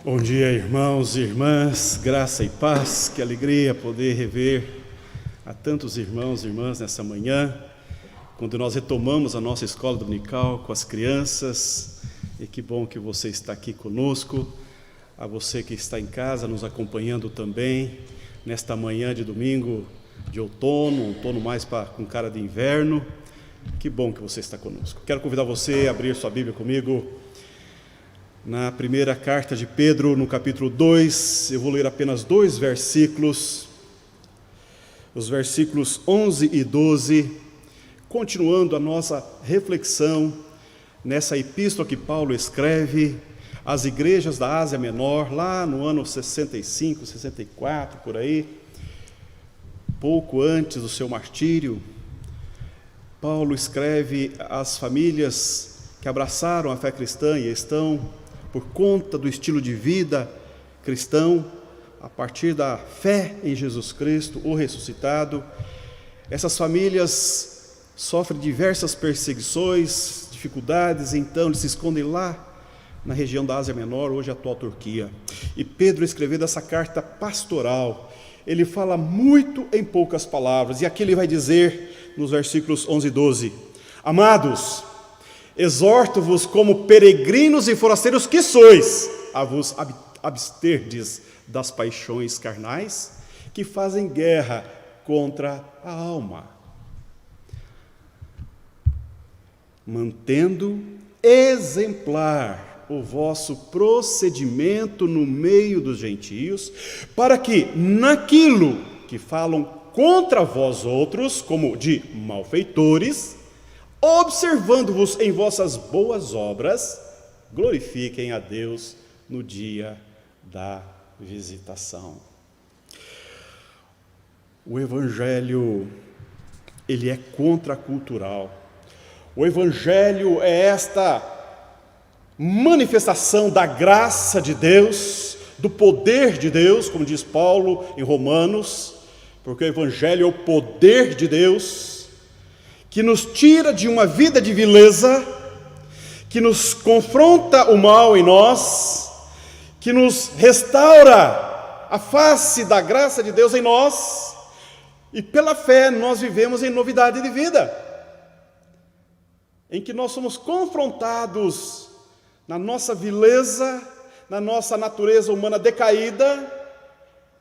Bom dia, irmãos e irmãs, graça e paz, que alegria poder rever a tantos irmãos e irmãs nessa manhã, quando nós retomamos a nossa escola dominical com as crianças, e que bom que você está aqui conosco, a você que está em casa nos acompanhando também, nesta manhã de domingo de outono mais com cara de inverno, que bom que você está conosco. Quero convidar você a abrir sua Bíblia comigo, na primeira carta de Pedro, no capítulo 2, eu vou ler apenas 2 versículos, os versículos 11 e 12, continuando a nossa reflexão nessa epístola que Paulo escreve às igrejas da Ásia Menor, lá no ano 65, 64, por aí, pouco antes do seu martírio. Paulo escreve às famílias que abraçaram a fé cristã e estão, por conta do estilo de vida cristão, a partir da fé em Jesus Cristo, o ressuscitado, essas famílias sofrem diversas perseguições, dificuldades, então eles se escondem lá na região da Ásia Menor, hoje a atual Turquia. E Pedro, escrevendo essa carta pastoral, ele fala muito em poucas palavras, e aqui ele vai dizer nos versículos 11 e 12: Amados, exorto-vos como peregrinos e forasteiros que sois, a vos absterdes das paixões carnais que fazem guerra contra a alma, mantendo exemplar o vosso procedimento no meio dos gentios, para que naquilo que falam contra vós outros, como de malfeitores, observando-vos em vossas boas obras, glorifiquem a Deus no dia da visitação. O Evangelho, ele é contracultural. O Evangelho é esta manifestação da graça de Deus, do poder de Deus, como diz Paulo em Romanos, porque o Evangelho é o poder de Deus, que nos tira de uma vida de vileza, que nos confronta o mal em nós, que nos restaura a face da graça de Deus em nós, e pela fé nós vivemos em novidade de vida, em que nós somos confrontados na nossa vileza, na nossa natureza humana decaída,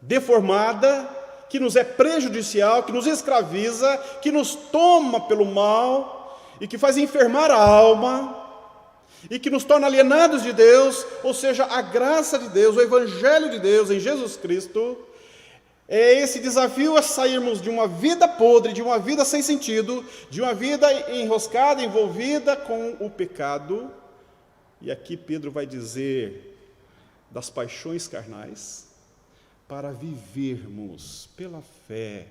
deformada, que nos é prejudicial, que nos escraviza, que nos toma pelo mal e que faz enfermar a alma e que nos torna alienados de Deus. Ou seja, a graça de Deus, o Evangelho de Deus em Jesus Cristo, é esse desafio a sairmos de uma vida podre, de uma vida sem sentido, de uma vida enroscada, envolvida com o pecado. E aqui Pedro vai dizer das paixões carnais, para vivermos pela fé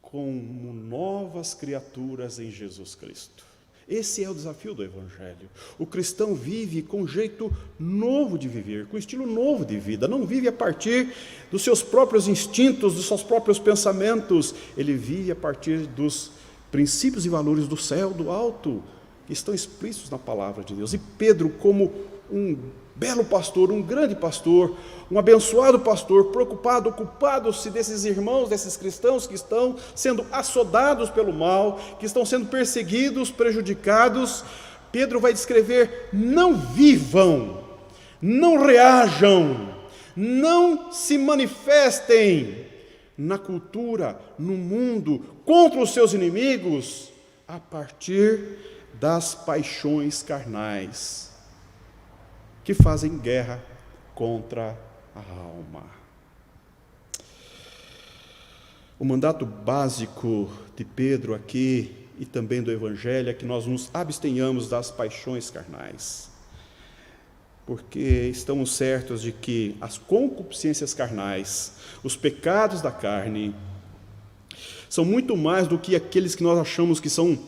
como novas criaturas em Jesus Cristo. Esse é o desafio do Evangelho. O cristão vive com um jeito novo de viver, com um estilo novo de vida. Não vive a partir dos seus próprios instintos, dos seus próprios pensamentos. Ele vive a partir dos princípios e valores do céu, do alto, que estão explícitos na palavra de Deus. E Pedro, como um belo pastor, um grande pastor, um abençoado pastor, preocupado, ocupado-se desses irmãos, desses cristãos que estão sendo assodados pelo mal, que estão sendo perseguidos, prejudicados, Pedro vai descrever: não vivam, não reajam, não se manifestem na cultura, no mundo, contra os seus inimigos, a partir das paixões carnais, que fazem guerra contra a alma. O mandato básico de Pedro aqui, e também do Evangelho, é que nós nos abstenhamos das paixões carnais, porque estamos certos de que as concupiscências carnais, os pecados da carne, são muito mais do que aqueles que nós achamos que são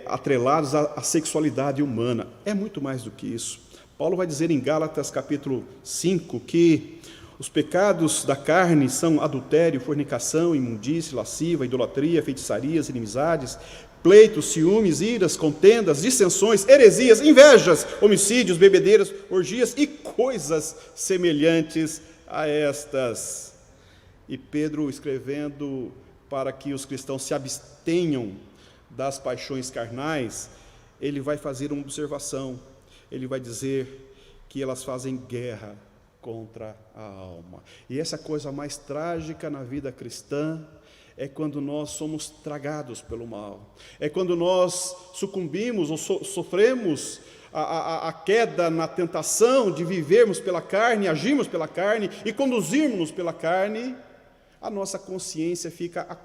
atrelados à sexualidade humana. É muito mais do que isso. Paulo vai dizer em Gálatas capítulo 5 que os pecados da carne são adultério, fornicação, imundície, lascívia, idolatria, feitiçarias, inimizades, pleitos, ciúmes, iras, contendas, dissensões, heresias, invejas, homicídios, bebedeiras, orgias e coisas semelhantes a estas. E Pedro, escrevendo para que os cristãos se abstenham das paixões carnais, ele vai fazer uma observação. Ele vai dizer que elas fazem guerra contra a alma. E essa coisa mais trágica na vida cristã é quando nós somos tragados pelo mal. É quando nós sucumbimos ou sofremos a queda na tentação de vivermos pela carne, agirmos pela carne e conduzirmos pela carne. A nossa consciência fica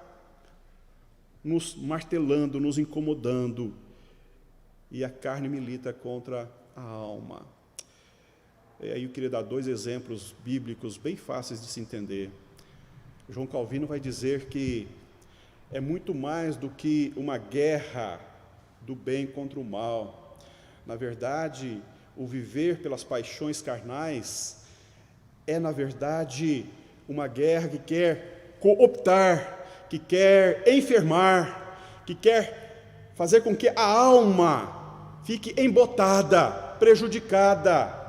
nos martelando, nos incomodando, e a carne milita contra a alma. E aí eu queria dar 2 exemplos bíblicos bem fáceis de se entender. João Calvino vai dizer que é muito mais do que uma guerra do bem contra o mal. Na verdade, o viver pelas paixões carnais é, na verdade, uma guerra que quer cooptar, que quer enfermar, que quer fazer com que a alma fique embotada, prejudicada,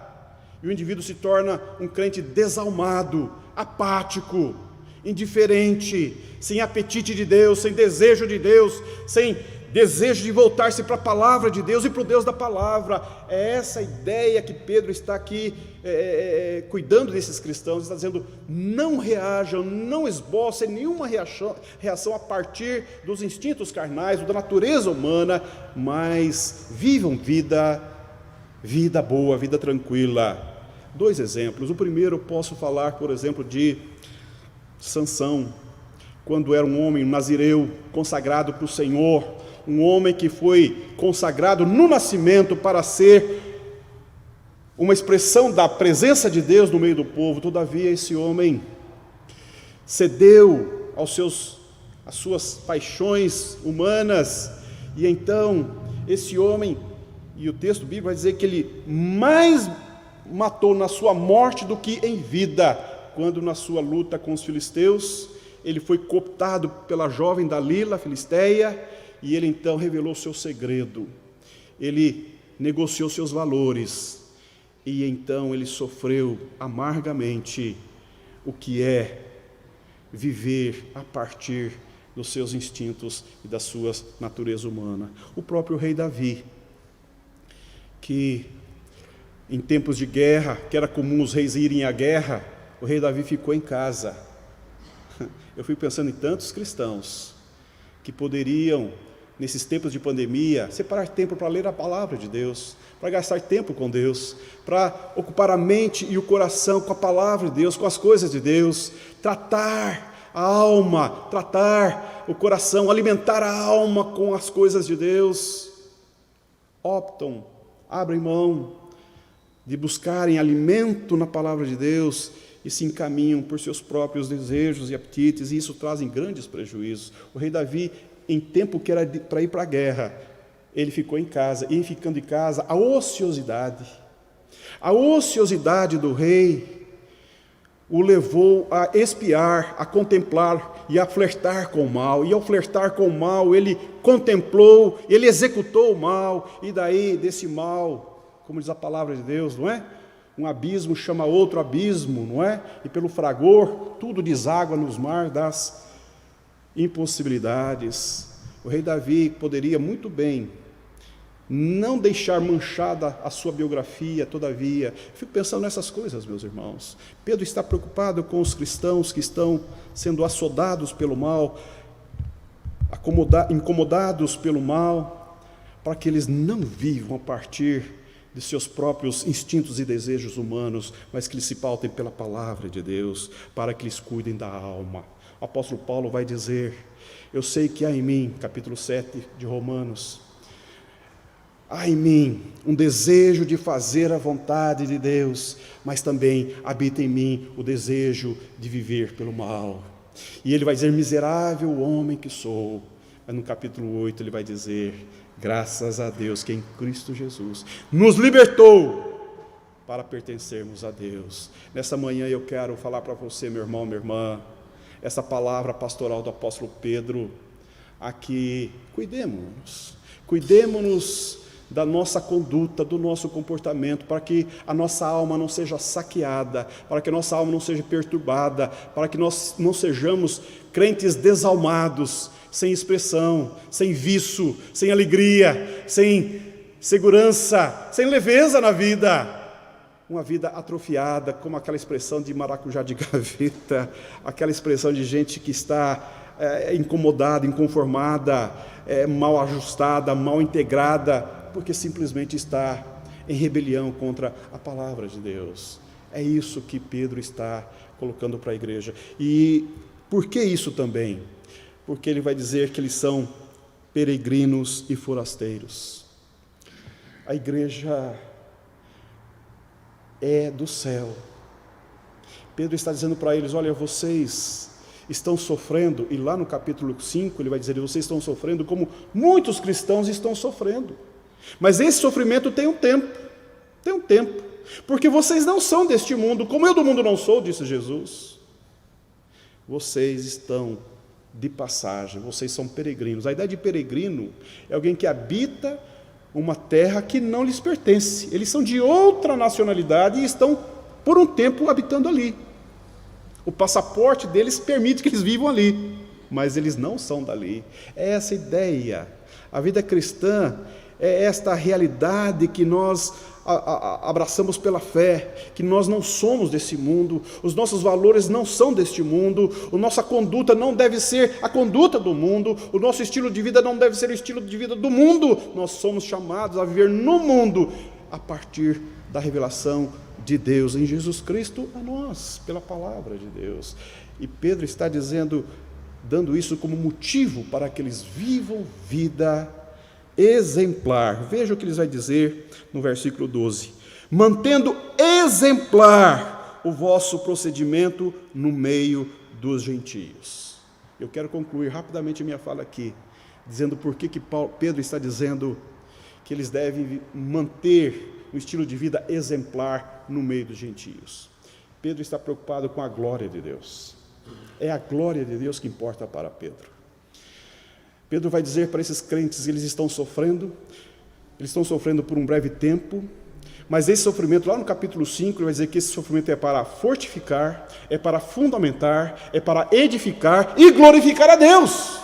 e o indivíduo se torna um crente desalmado, apático, indiferente, sem apetite de Deus, sem desejo de Deus, sem desejo de voltar-se para a palavra de Deus e para o Deus da palavra. É essa ideia que Pedro está aqui cuidando desses cristãos. Está dizendo: não reajam, não esbocem nenhuma reação a partir dos instintos carnais, da natureza humana, mas vivam vida boa, vida tranquila. 2 exemplos. O primeiro, eu posso falar, por exemplo, de Sansão, quando era um homem nazireu, consagrado para o Senhor, um homem que foi consagrado no nascimento para ser uma expressão da presença de Deus no meio do povo. Todavia, esse homem cedeu às suas paixões humanas, e então esse homem, e o texto bíblico vai dizer que ele mais matou na sua morte do que em vida, quando na sua luta com os filisteus, ele foi cooptado pela jovem Dalila, filisteia, e ele então revelou seu segredo, ele negociou seus valores, e então ele sofreu amargamente o que é viver a partir dos seus instintos e da sua natureza humana. O próprio rei Davi, que em tempos de guerra, que era comum os reis irem à guerra, o rei Davi ficou em casa. Eu fico pensando em tantos cristãos que poderiam, nesses tempos de pandemia, separar tempo para ler a palavra de Deus, para gastar tempo com Deus, para ocupar a mente e o coração com a palavra de Deus, com as coisas de Deus, tratar a alma, tratar o coração, alimentar a alma com as coisas de Deus. Optam, abrem mão de buscarem alimento na palavra de Deus e se encaminham por seus próprios desejos e apetites, e isso traz grandes prejuízos. O rei Davi, em tempo que era para ir para a guerra, ele ficou em casa, e ficando em casa, a ociosidade do rei o levou a espiar, a contemplar e a flertar com o mal, e ao flertar com o mal, ele contemplou, ele executou o mal, e daí desse mal, como diz a palavra de Deus, não é? Um abismo chama outro abismo, não é? E pelo fragor, tudo deságua nos mares das impossibilidades. O rei Davi poderia muito bem não deixar manchada a sua biografia, todavia. Fico pensando nessas coisas, meus irmãos. Pedro está preocupado com os cristãos que estão sendo assodados pelo mal, incomodados pelo mal, para que eles não vivam a partir de seus próprios instintos e desejos humanos, mas que eles se pautem pela palavra de Deus, para que eles cuidem da alma. O apóstolo Paulo vai dizer: eu sei que há em mim, capítulo 7 de Romanos, há em mim um desejo de fazer a vontade de Deus, mas também habita em mim o desejo de viver pelo mal. E ele vai dizer: miserável homem que sou. Mas no capítulo 8 ele vai dizer: graças a Deus que em Cristo Jesus nos libertou para pertencermos a Deus. Nessa manhã eu quero falar para você, meu irmão, minha irmã, essa palavra pastoral do apóstolo Pedro, a que cuidemos da nossa conduta, do nosso comportamento, para que a nossa alma não seja saqueada, para que a nossa alma não seja perturbada, para que nós não sejamos crentes desalmados, sem expressão, sem viço, sem alegria, sem segurança, sem leveza na vida. Uma vida atrofiada, como aquela expressão de maracujá de gaveta, aquela expressão de gente que está incomodada, inconformada, mal ajustada, mal integrada, porque simplesmente está em rebelião contra a palavra de Deus. É isso que Pedro está colocando para a igreja. E por que isso também? Porque ele vai dizer que eles são peregrinos e forasteiros. A igreja é do céu. Pedro está dizendo para eles: olha, vocês estão sofrendo, e lá no capítulo 5 ele vai dizer: vocês estão sofrendo como muitos cristãos estão sofrendo, mas esse sofrimento tem um tempo, porque vocês não são deste mundo, como eu do mundo não sou, disse Jesus. Vocês estão de passagem, vocês são peregrinos. A ideia de peregrino é alguém que habita uma terra que não lhes pertence. Eles são de outra nacionalidade e estão por um tempo habitando ali. O passaporte deles permite que eles vivam ali, mas eles não são dali. É essa ideia. A vida cristã é esta realidade que nós abraçamos pela fé, que nós não somos desse mundo, os nossos valores não são deste mundo, a nossa conduta não deve ser a conduta do mundo, o nosso estilo de vida não deve ser o estilo de vida do mundo. Nós somos chamados a viver no mundo a partir da revelação de Deus em Jesus Cristo a nós, pela palavra de Deus. E Pedro está dizendo, dando isso como motivo para que eles vivam vida exemplar. Veja o que eles vai dizer no versículo 12: mantendo exemplar o vosso procedimento no meio dos gentios. Eu quero concluir rapidamente a minha fala aqui, dizendo por que Pedro está dizendo que eles devem manter um estilo de vida exemplar no meio dos gentios. Pedro está preocupado com a glória de Deus. É a glória de Deus que importa para Pedro. Pedro vai dizer para esses crentes que eles estão sofrendo por um breve tempo, mas esse sofrimento, lá no capítulo 5, ele vai dizer que esse sofrimento é para fortificar, é para fundamentar, é para edificar e glorificar a Deus.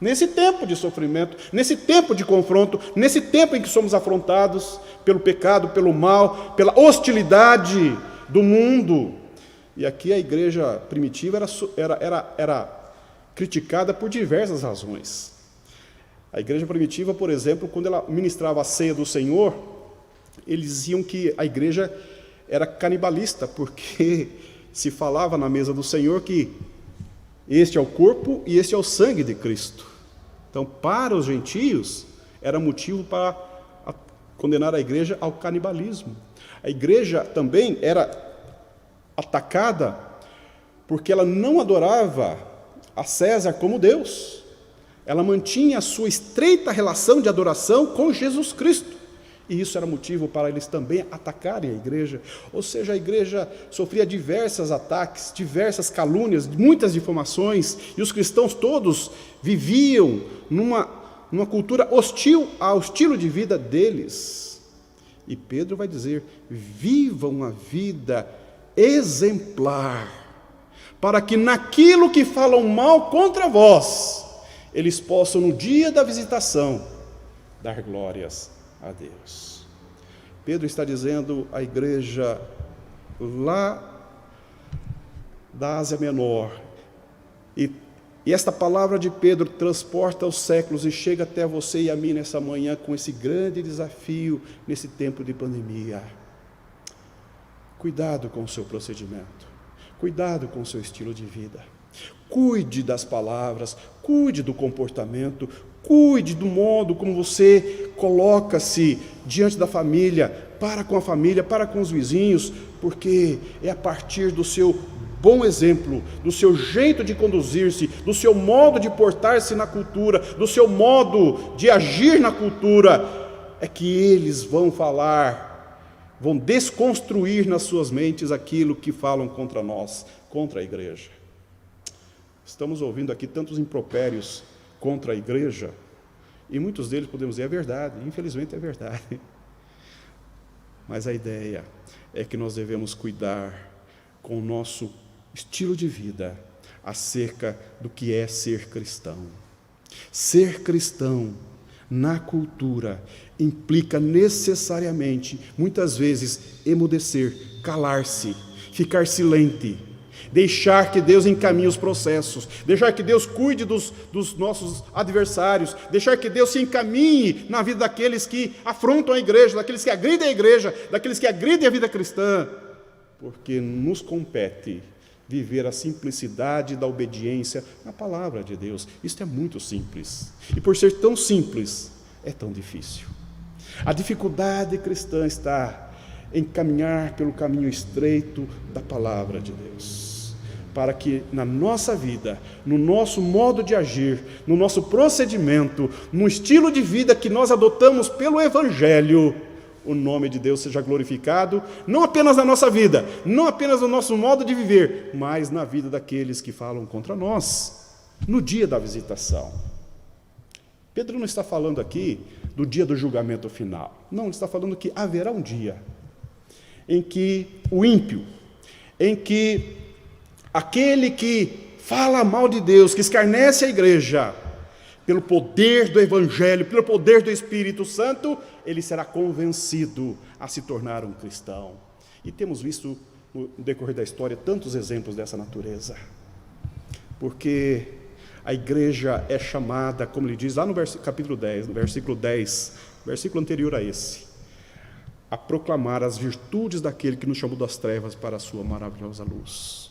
Nesse tempo de sofrimento, nesse tempo de confronto, nesse tempo em que somos afrontados pelo pecado, pelo mal, pela hostilidade do mundo. E aqui a igreja primitiva era criticada por diversas razões. A igreja primitiva, por exemplo, quando ela ministrava a ceia do Senhor, eles diziam que a igreja era canibalista, porque se falava na mesa do Senhor que este é o corpo e este é o sangue de Cristo. Então, para os gentios, era motivo para condenar a igreja ao canibalismo. A igreja também era atacada porque ela não adorava a César como Deus. Ela mantinha a sua estreita relação de adoração com Jesus Cristo. E isso era motivo para eles também atacarem a igreja. Ou seja, a igreja sofria diversos ataques, diversas calúnias, muitas difamações, e os cristãos todos viviam numa cultura hostil ao estilo de vida deles. E Pedro vai dizer: vivam uma vida exemplar, para que naquilo que falam mal contra vós, eles possam, no dia da visitação, dar glórias a Deus. Pedro está dizendo à igreja lá da Ásia Menor, e esta palavra de Pedro transporta os séculos e chega até você e a mim nessa manhã com esse grande desafio nesse tempo de pandemia. Cuidado com o seu procedimento, cuidado com o seu estilo de vida, cuide das palavras, cuide do comportamento, cuide do modo como você coloca-se diante da família, para com a família, para com os vizinhos, porque é a partir do seu bom exemplo, do seu jeito de conduzir-se, do seu modo de portar-se na cultura, do seu modo de agir na cultura, é que eles vão falar, vão desconstruir nas suas mentes aquilo que falam contra nós, contra a igreja. Estamos ouvindo aqui tantos impropérios contra a igreja, e muitos deles podemos dizer, é verdade, infelizmente é verdade. Mas a ideia é que nós devemos cuidar com o nosso estilo de vida acerca do que é ser cristão. Ser cristão na cultura implica necessariamente, muitas vezes, emudecer, calar-se, ficar silente, deixar que Deus encaminhe os processos, deixar que Deus cuide dos nossos adversários, deixar que Deus se encaminhe na vida daqueles que afrontam a igreja, daqueles que agridem a igreja, daqueles que agridem a vida cristã, porque nos compete viver a simplicidade da obediência na palavra de Deus. Isto é muito simples, e por ser tão simples, é tão difícil. A dificuldade cristã está em caminhar pelo caminho estreito da palavra de Deus, para que na nossa vida, no nosso modo de agir, no nosso procedimento, no estilo de vida que nós adotamos pelo Evangelho, o nome de Deus seja glorificado, não apenas na nossa vida, não apenas no nosso modo de viver, mas na vida daqueles que falam contra nós, no dia da visitação. Pedro não está falando aqui do dia do julgamento final, não, ele está falando que haverá um dia em que o ímpio, em que aquele que fala mal de Deus, que escarnece a igreja, pelo poder do Evangelho, pelo poder do Espírito Santo, ele será convencido a se tornar um cristão. E temos visto no decorrer da história tantos exemplos dessa natureza, porque a igreja é chamada, como ele diz lá no capítulo 10, no versículo 10, versículo anterior a esse, a proclamar as virtudes daquele que nos chamou das trevas para a sua maravilhosa luz.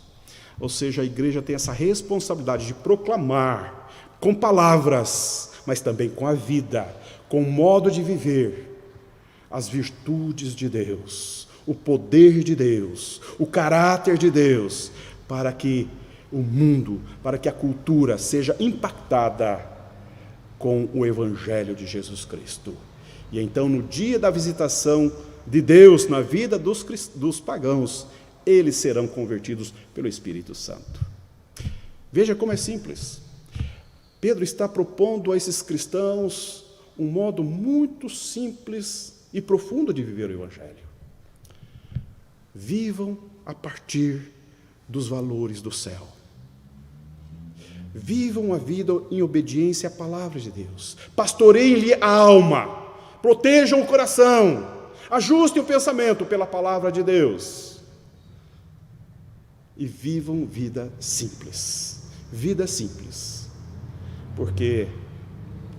Ou seja, a igreja tem essa responsabilidade de proclamar com palavras, mas também com a vida, com o modo de viver, as virtudes de Deus, o poder de Deus, o caráter de Deus, para que o mundo, para que a cultura seja impactada com o Evangelho de Jesus Cristo. E então, no dia da visitação de Deus na vida dos pagãos, eles serão convertidos pelo Espírito Santo. Veja como é simples. Pedro está propondo a esses cristãos um modo muito simples e profundo de viver o Evangelho. Vivam a partir dos valores do céu. Vivam a vida em obediência à palavra de Deus. Pastoreiem-lhe a alma. Protejam o coração. Ajustem o pensamento pela palavra de Deus. E vivam vida simples. Vida simples. Porque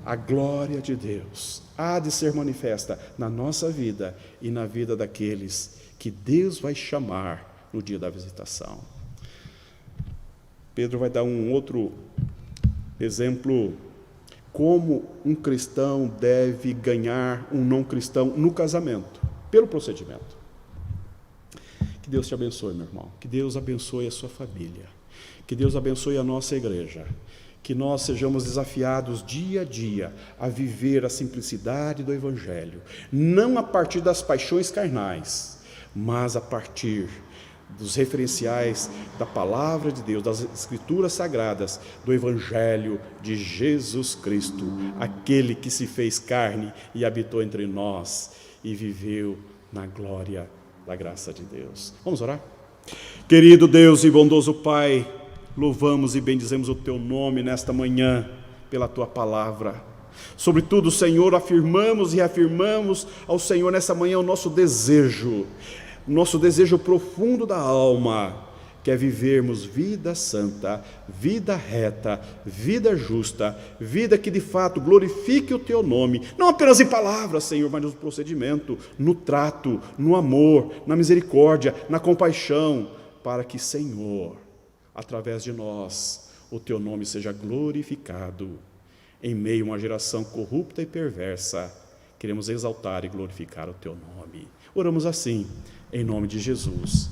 a glória de Deus há de ser manifesta na nossa vida e na vida daqueles que Deus vai chamar no dia da visitação. Pedro vai dar um outro exemplo, como um cristão deve ganhar um não cristão no casamento, pelo procedimento. Que Deus te abençoe, meu irmão, que Deus abençoe a sua família, que Deus abençoe a nossa igreja, que nós sejamos desafiados dia a dia a viver a simplicidade do Evangelho, não a partir das paixões carnais, mas a partir dos referenciais da palavra de Deus, das Escrituras Sagradas, do Evangelho de Jesus Cristo, aquele que se fez carne e habitou entre nós e viveu na glória da graça de Deus. Vamos orar? Querido Deus e bondoso Pai, louvamos e bendizemos o Teu nome nesta manhã, pela Tua palavra. Sobretudo, Senhor, afirmamos e reafirmamos ao Senhor nessa manhã o nosso desejo profundo da alma, que é vivermos vida santa, vida reta, vida justa, vida que de fato glorifique o Teu nome, não apenas em palavras, Senhor, mas no procedimento, no trato, no amor, na misericórdia, na compaixão, para que, Senhor, através de nós, o Teu nome seja glorificado. Em meio a uma geração corrupta e perversa, queremos exaltar e glorificar o Teu nome. Oramos assim, em nome de Jesus.